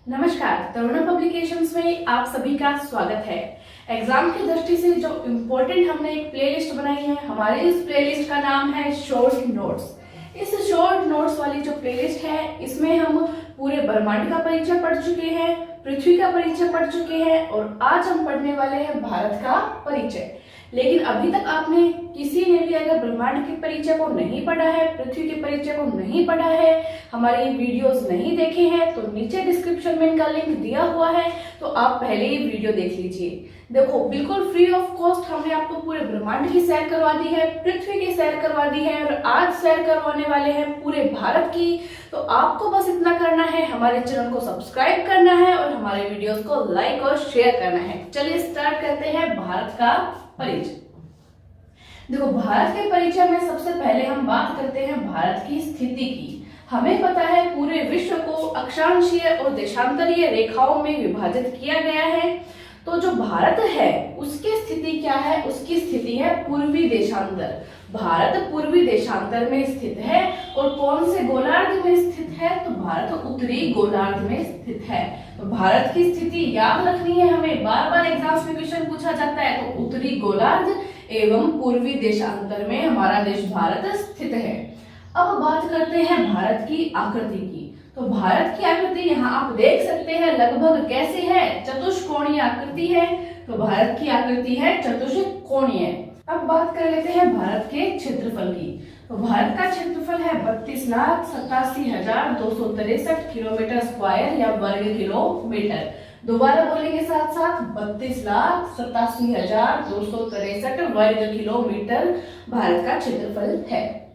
नमस्कार, तरुणा पब्लिकेशंस में आप सभी का स्वागत है। एग्जाम की दृष्टि से जो इम्पोर्टेंट हमने एक प्लेलिस्ट बनाई है, हमारे इस प्लेलिस्ट का नाम है शॉर्ट नोट्स। इस शॉर्ट नोट्स वाली जो प्लेलिस्ट है, इसमें हम पूरे ब्रह्मांड का परिचय पढ़ चुके हैं, पृथ्वी का परिचय पढ़ चुके हैं और आज हम पढ़ने वाले हैं भारत का परिचय। लेकिन अभी तक आपने किसी ने भी अगर ब्रह्मांड के परिचय को नहीं पढ़ा है, पृथ्वी के परिचय को नहीं पढ़ा है, हमारी वीडियोस नहीं देखे हैं, तो नीचे डिस्क्रिप्शन में इनका लिंक दिया हुआ है, तो आप पहले ही वीडियो देख लीजिए। देखो, बिल्कुल फ्री ऑफ कॉस्ट हमने आपको पूरे ब्रह्मांड की सैर करवा दी है, पृथ्वी की सैर करवा दी है और आज सैर करवाने वाले हैं पूरे भारत की। तो आपको बस इतना करना है, हमारे चैनल को सब्सक्राइब करना है और हमारे वीडियोस को लाइक और शेयर करना है। चलिए स्टार्ट करते हैं भारत का परिचय। देखो, भारत के परिचय में सबसे पहले हम बात करते हैं भारत की स्थिति की। हमें पता है पूरे विश्व को अक्षांशीय और देशांतरीय रेखाओं में विभाजित किया गया है। तो जो भारत है उसकी स्थिति क्या है? उसकी स्थिति है पूर्वी देशांतर। भारत पूर्वी देशांतर में स्थित है। और कौन से गोलार्ध में स्थित है? तो भारत उत्तरी गोलार्ध में स्थित है। तो भारत की स्थिति याद रखनी है हमें, बार बार एग्जाम्स में क्वेश्चन पूछा जाता है। तो उत्तरी गोलार्ध एवं पूर्वी देशांतर में हमारा देश भारत स्थित है। अब बात करते हैं भारत की आकृति की। तो भारत की आकृति यहाँ आप देख सकते हैं लगभग कैसे है, चतुष्कोणीय आकृति है। तो भारत की आकृति है चतुष्कोणीय। अब बात कर लेते हैं भारत के क्षेत्रफल की। तो भारत का क्षेत्रफल है 32,87,263 किलोमीटर स्क्वायर या वर्ग किलोमीटर। दोबारा बोलेंगे साथ साथ, 32,87,263 वर्ग किलोमीटर भारत का क्षेत्रफल है।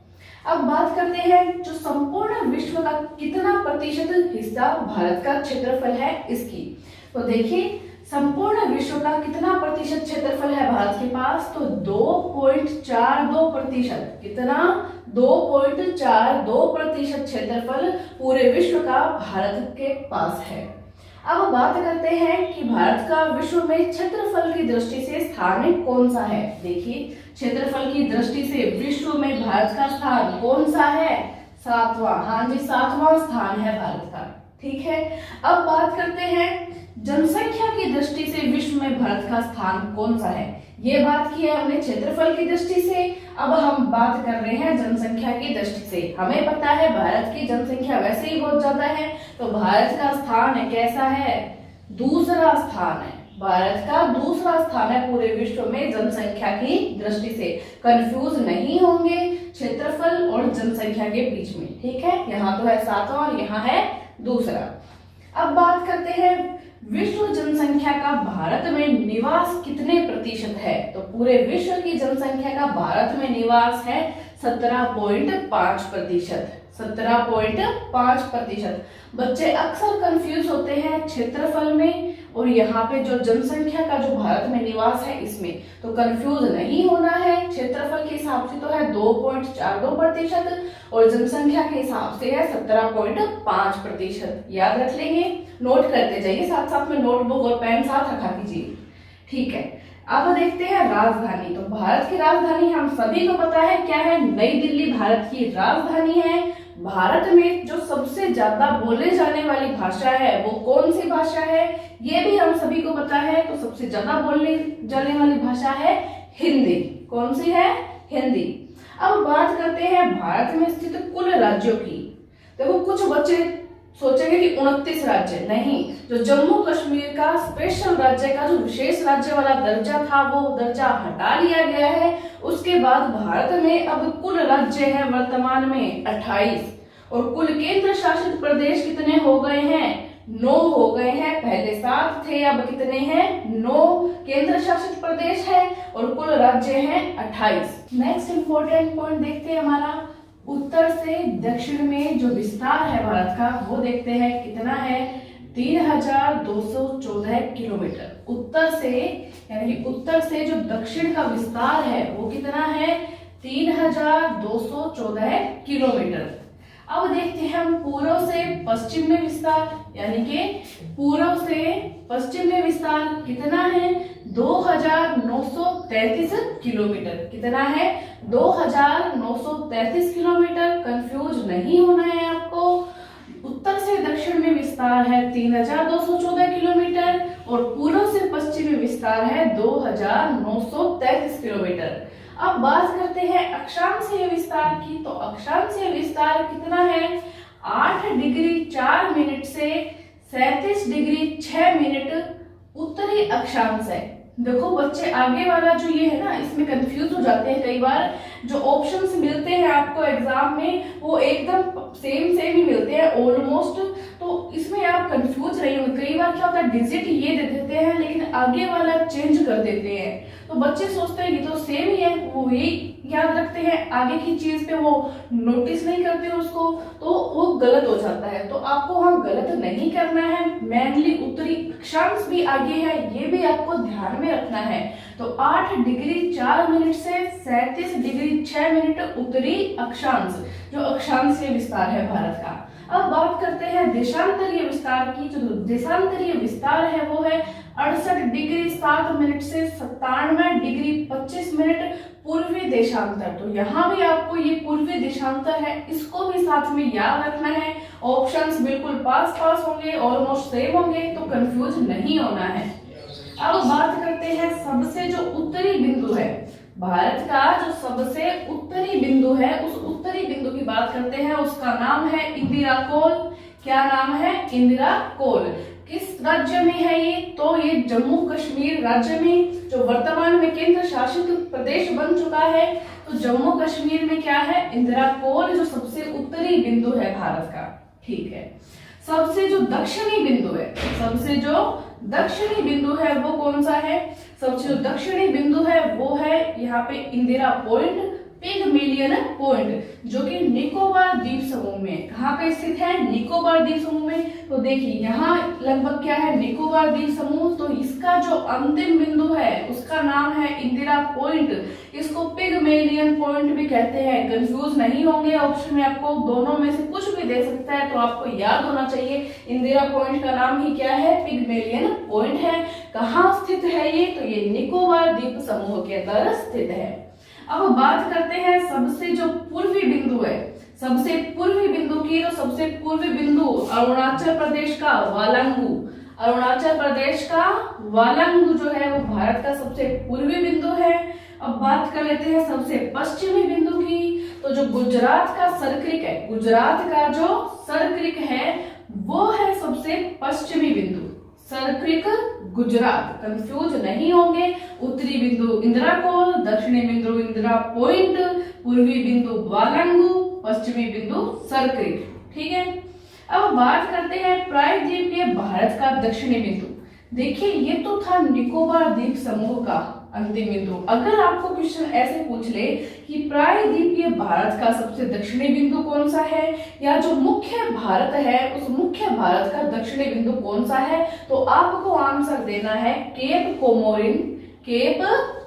अब बात करते हैं जो संपूर्ण विश्व का कितना प्रतिशत हिस्सा भारत का क्षेत्रफल है इसकी। तो देखिए, संपूर्ण विश्व का कितना प्रतिशत क्षेत्रफल है भारत के पास? तो 2.42%। कितना? 2.42% क्षेत्रफल पूरे विश्व का भारत के पास है। अब बात करते हैं कि भारत का विश्व में क्षेत्रफल की दृष्टि से स्थान कौन सा है। देखिए, क्षेत्रफल की दृष्टि से विश्व में भारत का स्थान कौन सा है? 7वां। हाँ जी, 7वां स्थान है भारत का। ठीक है। अब बात करते हैं जनसंख्या की दृष्टि से विश्व में भारत का स्थान कौन सा है। ये बात की है हमने क्षेत्रफल की दृष्टि से। अब हम बात कर रहे हैं जनसंख्या की दृष्टि से। हमें पता है भारत की जनसंख्या वैसे ही बहुत ज्यादा है, तो भारत का स्थान कैसा है? दूसरा स्थान है। भारत का दूसरा स्थान है पूरे विश्व में जनसंख्या की दृष्टि से। कंफ्यूज नहीं होंगे क्षेत्रफल और जनसंख्या के बीच में। ठीक है, यहाँ तो है 7वां और यहाँ है दूसरा। अब बात करते हैं विश्व जनसंख्या का भारत में निवास कितने प्रतिशत है। तो पूरे विश्व की जनसंख्या का भारत में निवास है 17.5%। 17.5%। बच्चे अक्सर कंफ्यूज होते हैं क्षेत्रफल में और यहाँ पे जो जनसंख्या का जो भारत में निवास है इसमें। तो कंफ्यूज नहीं होना है, क्षेत्रफल के हिसाब से तो है 2.42% और जनसंख्या के हिसाब से है 17.5%। याद रख लेंगे, नोट करते जाइए, साथ साथ में नोटबुक और पेन साथ रखा कीजिए। ठीक है। अब देखते हैं राजधानी। तो भारत की राजधानी हम सभी को पता है क्या है? नई दिल्ली भारत की राजधानी है। भारत में जो सबसे ज्यादा बोले जाने वाली भाषा है वो कौन सी भाषा है? ये भी हम सभी को पता है। तो सबसे ज्यादा बोलने जाने वाली भाषा है हिंदी। कौन सी है? हिंदी। अब बात करते हैं भारत में स्थित कुल राज्यों की। देखो, कुछ बच्चे सोचेंगे कि 29 राज्य नहीं, जो जम्मू कश्मीर का स्पेशल राज्य का जो विशेष राज्य वाला दर्जा था वो दर्जा हटा लिया गया है। उसके बाद भारत में अब कुल राज्य है वर्तमान में 28 और कुल केंद्र शासित प्रदेश कितने हो गए हैं? 9 हो गए हैं। पहले 7 थे, अब कितने हैं? 9 केंद्र शासित प्रदेश है और कुल राज्य हैं 28। नेक्स्ट इंपॉर्टेंट पॉइंट देखते हैं हमारा उत्तर से दक्षिण में जो विस्तार है भारत का, वो देखते हैं कितना है? 3,214 किलोमीटर। उत्तर से यानी कि उत्तर से जो दक्षिण का विस्तार है वो कितना है? 3,214 किलोमीटर। अब देखते हैं हम पूर्व से पश्चिम में विस्तार, यानी कि पूर्व से पश्चिम में विस्तार कितना है? 2,933 किलोमीटर। कितना है? 2,933 किलोमीटर। कंफ्यूज नहीं होना है आपको। उत्तर से दक्षिण में विस्तार विस्तार है 3214 किलोमीटर और पूर्व से पश्चिमी विस्तार है 2933 किलोमीटर। अब बात करते हैं अक्षांशीय विस्तार की। तो अक्षांशीय विस्तार कितना है? 8 डिग्री 4 मिनट से 37 डिग्री 6 मिनट उत्तरी अक्षांश है। देखो बच्चे, आगे वाला जो ये है ना, इसमें कंफ्यूज हो जाते हैं कई बार। जो ऑप्शंस मिलते हैं आपको एग्जाम में वो एकदम सेम ही मिलते हैं ऑलमोस्ट, तो इसमें आप कंफ्यूज रही होंगे। कई बार क्या होता है, डिजिट ये दे देते हैं लेकिन आगे वाला चेंज कर देते हैं, तो बच्चे सोचते हैं ये तो सेम ही है, वो यही याद रखते हैं, आगे की चीज पे वो नोटिस नहीं करते उसको, तो वो गलत हो जाता है। तो आपको वहां गलत नहीं करना है। मेनली उत्तरी अक्षांश भी आगे है, ये भी आपको ध्यान में रखना है। तो 8 डिग्री 4 मिनट से 37 डिग्री 6 मिनट उत्तरी अक्षांश, जो अक्षांशीय विस्तार है भारत का। अब बात करते हैं देशांतरीय विस्तार की। जो देशांतरीय विस्तार है वो है 68 डिग्री 7 मिनट से 97 डिग्री 25 मिनट पूर्वी देशांतर। तो यहाँ भी आपको ये पूर्वी देशांतर है, इसको भी साथ में याद रखना है। ऑप्शंस बिल्कुल पास होंगे, ऑलमोस्ट सेम होंगे, तो कंफ्यूज नहीं होना है। अब बात करते हैं सबसे जो उत्तरी बिंदु है भारत का, जो सबसे उत्तरी बिंदु है, उस उत्तरी बिंदु की बात करते हैं। उसका नाम है इंदिरा कोल। क्या नाम है? इंदिरा कोल। किस राज्य में है ये? तो ये जम्मू कश्मीर राज्य में, जो वर्तमान में केंद्र शासित प्रदेश बन चुका है। तो जम्मू कश्मीर में क्या है? इंदिरा कोल, जो सबसे उत्तरी बिंदु है भारत का। ठीक है। सबसे जो दक्षिणी बिंदु है, सबसे जो दक्षिणी बिंदु है वो कौन सा है? सबसे जो दक्षिणी बिंदु है वो है यहाँ पे इंदिरा पॉइंट, पिगमेलियन पॉइंट, जो कि निकोबार द्वीप समूह में, कहाँ पे स्थित है? निकोबार द्वीप समूह में। तो देखिए यहाँ लगभग क्या है? निकोबार द्वीप समूह। तो इसका जो अंतिम बिंदु है उसका नाम है इंदिरा पॉइंट। इसको पिगमेलियन पॉइंट भी कहते हैं। कंफ्यूज नहीं होंगे, ऑप्शन में आपको दोनों में से कुछ भी दे सकता है, तो आपको याद होना चाहिए इंदिरा पॉइंट का नाम ही क्या है? पिगमेलियन पॉइंट है। कहाँ स्थित है ये? तो ये निकोबार द्वीप समूह के अंदर स्थित है। अब बात करते हैं सबसे जो पूर्वी बिंदु है, सबसे पूर्वी बिंदु की। तो सबसे पूर्वी बिंदु अरुणाचल प्रदेश का वालंगू। अरुणाचल प्रदेश का वालंगू जो है वो भारत का सबसे पूर्वी बिंदु है। अब बात कर लेते हैं सबसे पश्चिमी बिंदु की। तो जो गुजरात का सरक्रिक है, गुजरात का जो सरक्रिक है वो है सबसे पश्चिमी बिंदु। सरक्रिक गुजरात, कंफ्यूज नहीं होंगे। उत्तरी बिंदु इंदिरा कोल, दक्षिणी बिंदु इंदिरा पॉइंट, पूर्वी बिंदु वालंगू, पश्चिमी बिंदु सरक्रिक। ठीक है। अब बात करते हैं प्रायद्वीपीय भारत का दक्षिणी बिंदु। देखिए ये तो था निकोबार द्वीप समूह का अंतिम बिंदु। अगर आपको क्वेश्चन ऐसे पूछ ले कि प्रायद्वीपीय भारत का सबसे दक्षिणी बिंदु कौन सा है, या जो मुख्य भारत है उस मुख्य भारत का दक्षिणी बिंदु कौन सा है, तो आपको आंसर देना है केप कोमोरिन। केप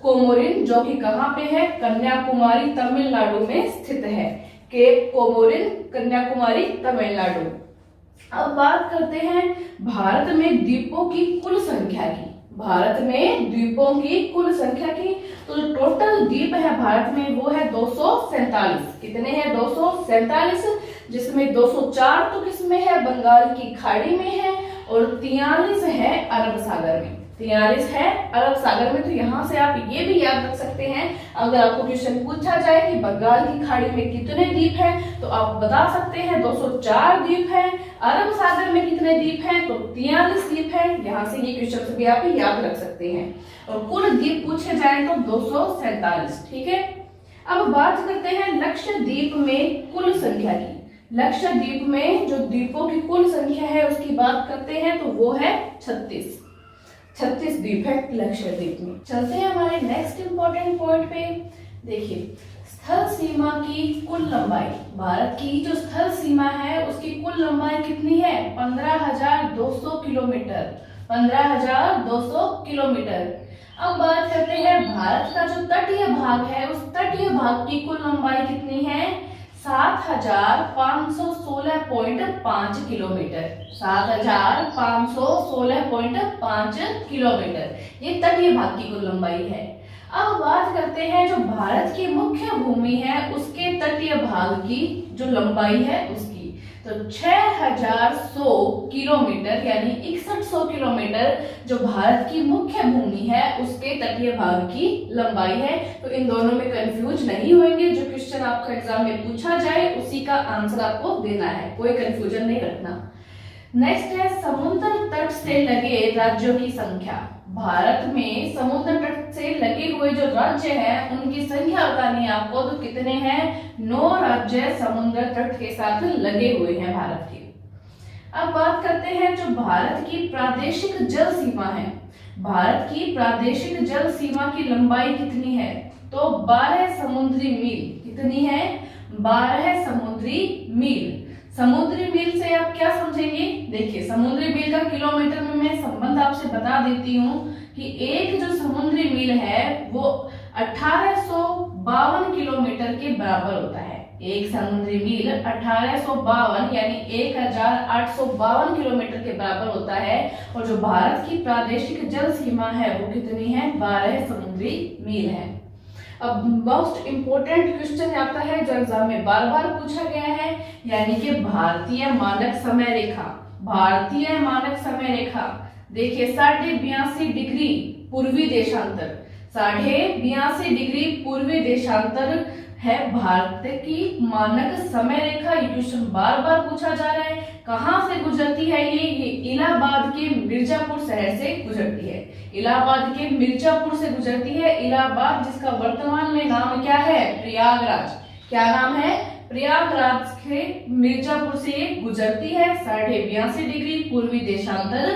कोमोरिन, जो कि कहाँ पे है? कन्याकुमारी तमिलनाडु में स्थित है। Cape Comorin, Kanyakumari Tamil Nadu. अब बात करते हैं भारत में द्वीपों की कुल संख्या की। भारत में द्वीपों की कुल संख्या की। तो जो टोटल द्वीप है भारत में वो है 247। कितने हैं? 247, जिसमें 204 तो किसमें है? बंगाल की खाड़ी में है, और 43 है अरब सागर में। 43 है अरब सागर में। तो यहाँ से आप ये भी याद रख सकते हैं, अगर आपको क्वेश्चन पूछा जाए कि बंगाल की खाड़ी में कितने द्वीप हैं, तो आप बता सकते हैं 204 द्वीप हैं। अरब सागर में कितने द्वीप हैं? तो 43 द्वीप हैं। यहाँ से ये क्वेश्चन भी आप याद रख सकते हैं। और कुल द्वीप पूछे जाए तो 247। ठीक है। अब बात करते हैं लक्षद्वीप में कुल संख्या की। लक्षद्वीप में जो द्वीपों की कुल संख्या है उसकी बात करते हैं, तो वो है 36 द्वीप है लक्षद्वीप में। चलते हैं हमारे नेक्स्ट इंपॉर्टेंट पॉइंट पे। देखिए स्थल सीमा की कुल लंबाई, भारत की जो स्थल सीमा है उसकी कुल लंबाई कितनी है? 15,200 किलोमीटर। 15,200 किलोमीटर। अब बात करते हैं भारत का जो तटीय भाग है, उस तटीय भाग की कुल लंबाई कितनी है? 7,516.5 किलोमीटर। 7,516.5 किलोमीटर, ये तटीय भाग की कुल लंबाई है। अब बात करते हैं जो भारत की मुख्य भूमि है उसके तटीय भाग की जो लंबाई है उसकी। तो तो 6100 किलोमीटर यानी 6100 किलोमीटर जो भारत की मुख्य भूमि है उसके तटीय भाग की लंबाई है। तो इन दोनों में कंफ्यूज नहीं होंगे, जो क्वेश्चन आपको एग्जाम में पूछा जाए उसी का आंसर आपको देना है, कोई कंफ्यूजन नहीं रखना। नेक्स्ट है समुद्र तट से लगे राज्यों की संख्या। भारत में समुद्र तट से लगे हुए जो राज्य हैं उनकी संख्या बतानी है आपको, तो कितने हैं? 9 राज्य समुद्र तट के साथ लगे हुए हैं भारत के। अब बात करते हैं जो भारत की प्रादेशिक जल सीमा है। भारत की प्रादेशिक जल सीमा की लंबाई कितनी है? तो 12 समुद्री मील। कितनी है? 12 समुद्री मील। समुद्री मील से आप क्या समझेंगे? देखिए, समुद्री मील का किलोमीटर में मैं संबंध आपसे बता देती हूँ कि एक जो समुद्री मील है वो 1852 किलोमीटर के बराबर होता है। एक समुद्री मील 1852 यानी 1852 किलोमीटर के बराबर होता है। और जो भारत की प्रादेशिक जल सीमा है वो कितनी है? 12 समुद्री मील है। अब मोस्ट इंपोर्टेंट क्वेश्चन आता है जो एग्जाम में बार बार पूछा गया है, यानी कि भारतीय मानक समय रेखा। भारतीय मानक समय रेखा देखिए 82.5 डिग्री पूर्वी देशांतर, 82.5 डिग्री पूर्वी देशांतर है भारत की मानक समय रेखा। ये क्वेश्चन बार बार पूछा जा रहा है। कहां से गुजरती है ये इलाहाबाद के मिर्जापुर शहर से गुजरती है। इलाहाबाद के मिर्जापुर से गुजरती है। इलाहाबाद जिसका वर्तमान में नाम क्या है? प्रयागराज। क्या नाम है? प्रयागराज के मिर्जापुर से ये गुजरती है। 82.5 डिग्री पूर्वी देशांतर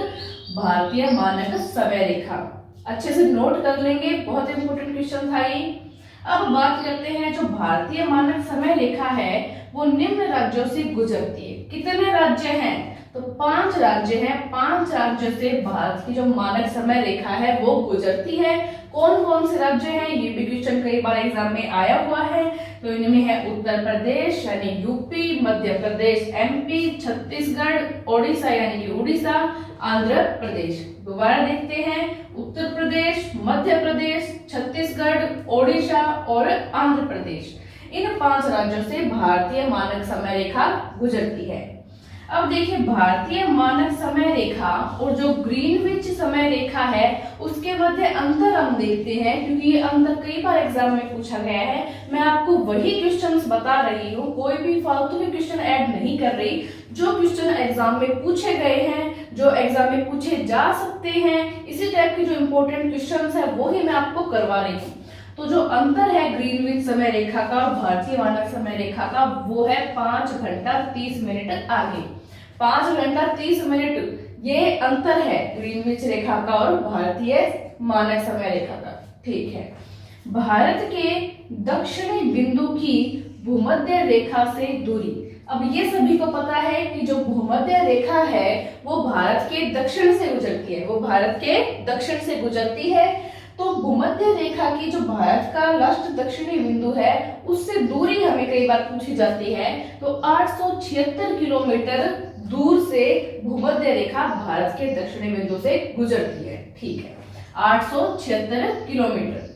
भारतीय मानक समय रेखा। अच्छे से नोट कर लेंगे, बहुत इंपोर्टेंट क्वेश्चन था ये। अब बात करते हैं जो भारतीय मानक समय रेखा है वो निम्न राज्यों से गुजरती है। कितने राज्य हैं? तो 5 राज्य हैं। 5 राज्यों से भारत की जो मानक समय रेखा है वो गुजरती है। कौन कौन से राज्य हैं? ये भी क्वेश्चन कई बार एग्जाम में आया हुआ है। तो इनमें है उत्तर प्रदेश यानी यूपी, मध्य प्रदेश एमपी, छत्तीसगढ़, ओडिशा यानी कि उड़ीसा, आंध्र प्रदेश। दोबारा देखते हैं, उत्तर प्रदेश, मध्य प्रदेश, छत्तीसगढ़, ओडिशा और आंध्र प्रदेश। इन 5 राज्यों से भारतीय मानक समय रेखा गुजरती है। अब देखिए, भारतीय मानक समय रेखा और जो ग्रीनविच समय रेखा है उसके मध्य अंतर हम देखते हैं, क्योंकि ये अंतर कई बार एग्जाम में पूछा गया है। मैं आपको वही क्वेश्चंस बता रही हूँ, कोई भी फालतू के क्वेश्चन ऐड नहीं कर रही। जो क्वेश्चन एग्जाम में पूछे गए हैं, जो एग्जाम में पूछे जा सकते हैं, इसी टाइप के जो इंपॉर्टेंट क्वेश्चंस है वो ही मैं आपको करवा रही हूँ। तो जो अंतर है ग्रीनविच समय रेखा का और भारतीय मानक समय रेखा का वो है 5 घंटा 30 मिनट आगे। 5 घंटा 30 मिनट ये अंतर है ग्रीनविच रेखा का और भारतीय मानक समय रेखा का। ठीक है, भारत के दक्षिणी बिंदु की भूमध्य रेखा से दूरी। अब ये सभी को पता है कि जो भूमध्य रेखा है वो भारत के दक्षिण से गुजरती है। वो भारत के दक्षिण से गुजरती है। तो भूमध्य रेखा की जो भारत का लास्ट दक्षिणी बिंदु है उससे दूरी हमें कई बार पूछी जाती है। तो 876 किलोमीटर दूर से भूमध्य रेखा भारत के दक्षिणी बिंदु से गुजरती है। ठीक है, 876 किलोमीटर।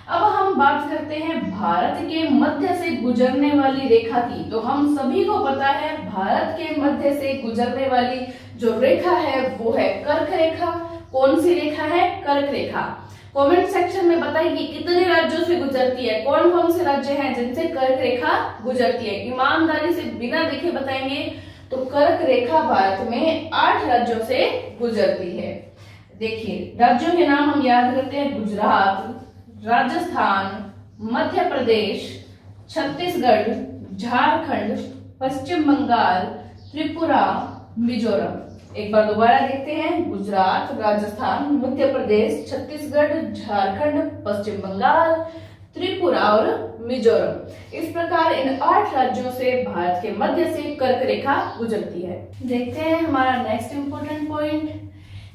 अब हम बात करते हैं भारत के मध्य से गुजरने वाली रेखा की। तो हम सभी को पता है भारत के मध्य से गुजरने वाली जो रेखा है वो है कर्क रेखा। कौन सी रेखा है? कर्क रेखा। कमेंट सेक्शन में बताइए कितने राज्यों से गुजरती है, कौन कौन से राज्य हैं जिनसे कर्क रेखा गुजरती है। ईमानदारी से बिना देखे बताएंगे। तो कर्क रेखा भारत में 8 राज्यों से गुजरती है। देखिए, राज्यों के नाम हम याद करते हैं, गुजरात, राजस्थान, मध्य प्रदेश, छत्तीसगढ़, झारखंड, पश्चिम बंगाल, त्रिपुरा, मिजोरम। एक बार दोबारा देखते हैं, गुजरात, राजस्थान, मध्य प्रदेश, छत्तीसगढ़, झारखंड, पश्चिम बंगाल, त्रिपुरा और मिजोरम। इस प्रकार इन 8 राज्यों से भारत के मध्य से कर्क रेखा गुजरती है। देखते हैं हमारा नेक्स्ट इंपोर्टेंट पॉइंट।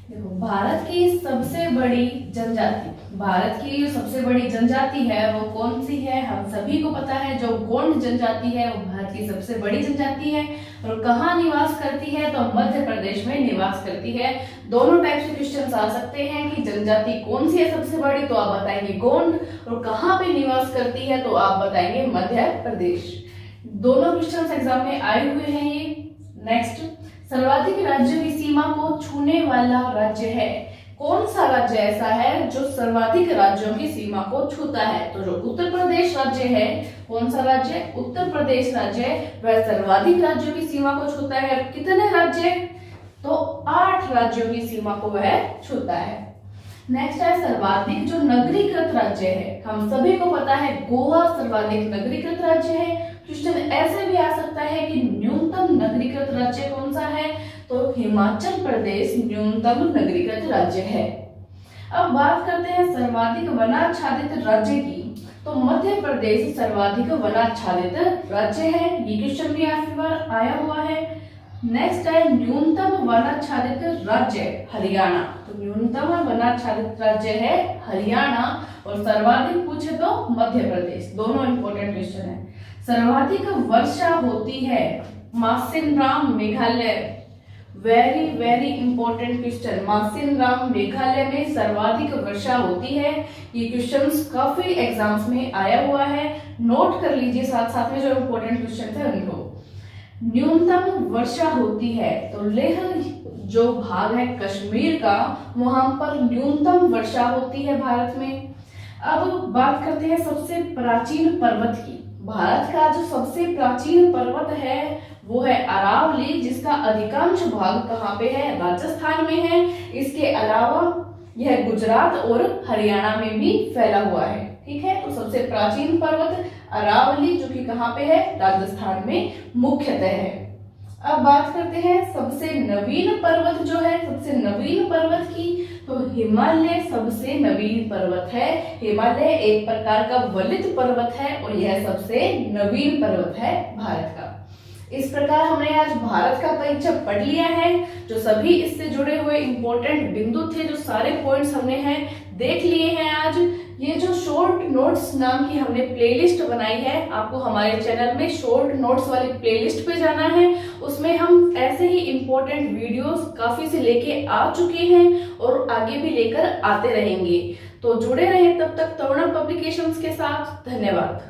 देखो, भारत की सबसे बड़ी जनजाति, भारत की जो सबसे बड़ी जनजाति है वो कौन सी है? हम सभी को पता है, जो गोंड जनजाति है वो भारत की सबसे बड़ी जनजाति है। और कहाँ निवास करती है? तो मध्य प्रदेश में निवास करती है। दोनों टाइप से क्वेश्चन आ सकते हैं कि जनजाति कौन सी है सबसे बड़ी, तो आप बताएंगे गोंड, और कहाँ पे निवास करती है तो आप बताएंगे मध्य प्रदेश। दोनों क्वेश्चन एग्जाम में आए हुए हैं ये। नेक्स्ट, सर्वाधिक राज्य की सीमा को छूने वाला राज्य है। कौन सा राज्य ऐसा है जो सर्वाधिक राज्यों की सीमा को छूता है? तो जो उत्तर प्रदेश राज्य है, कौन सा राज्य? उत्तर प्रदेश राज्य, वह सर्वाधिक राज्यों की सीमा को छूता है। कितने राज्य? तो 8 राज्यों की सीमा को वह छूता है। नेक्स्ट है सर्वाधिक जो नगरीकृत राज्य है। हम सभी को पता है गोवा सर्वाधिक नगरीकृत राज्य है। क्वेश्चन ऐसे भी आ सकता है कि न्यूनतम नगरीकृत राज्य कौन सा है? तो हिमाचल प्रदेश न्यूनतम नगरीकृत राज्य है। अब बात करते हैं सर्वाधिक वनाच्छादित राज्य की। तो मध्य प्रदेश सर्वाधिक वनाच्छादित राज्य है। ये क्वेश्चन भी काफी बार आया हुआ है। नेक्स्ट है न्यूनतम वनाच्छादित राज्य हरियाणा। तो न्यूनतम वनाच्छादित राज्य है हरियाणा और सर्वाधिक पूछे तो मध्य प्रदेश। दोनों इंपॉर्टेंट क्वेश्चन है। सर्वाधिक वर्षा होती है Mawsynram Meghalaya. Very very important question. Mawsynram Meghalaya में सर्वाधिक वर्षा होती है। ये क्वेश्चंस काफी एग्जाम्स में आया हुआ है, नोट कर लीजिए साथ साथ में जो इंपॉर्टेंट क्वेश्चन थे उनको। न्यूनतम वर्षा होती है तो लेह जो भाग है कश्मीर का, वहां पर न्यूनतम वर्षा होती है भारत में। अब बात करते हैं सबसे प्राचीन पर्वत की। भारत का जो सबसे प्राचीन पर्वत है वो है अरावली, जिसका अधिकांश भाग कहाँ पे है? राजस्थान में है। इसके अलावा यह गुजरात और हरियाणा में भी फैला हुआ है। ठीक है, तो सबसे प्राचीन पर्वत अरावली जो कि कहाँ पे है? राजस्थान में मुख्यतः है। अब बात करते हैं सबसे नवीन पर्वत जो है, सबसे नवीन पर्वत की। तो हिमालय सबसे नवीन पर्वत है। हिमालय एक प्रकार का वलित पर्वत है और यह सबसे नवीन पर्वत है भारत का। इस प्रकार हमने आज भारत का परिचय पढ़ लिया है। जो सभी इससे जुड़े हुए इंपॉर्टेंट बिंदु थे, जो सारे पॉइंट्स हमने हैं देख लिए हैं आज। ये जो शॉर्ट नोट्स नाम की हमने प्लेलिस्ट बनाई है, आपको हमारे चैनल में शॉर्ट नोट्स वाली प्लेलिस्ट पे जाना है। उसमें हम ऐसे ही इंपॉर्टेंट वीडियोस काफी से लेके आ चुके हैं और आगे भी लेकर आते रहेंगे। तो जुड़े रहें तब तक तरुणा पब्लिकेशंस के साथ। धन्यवाद।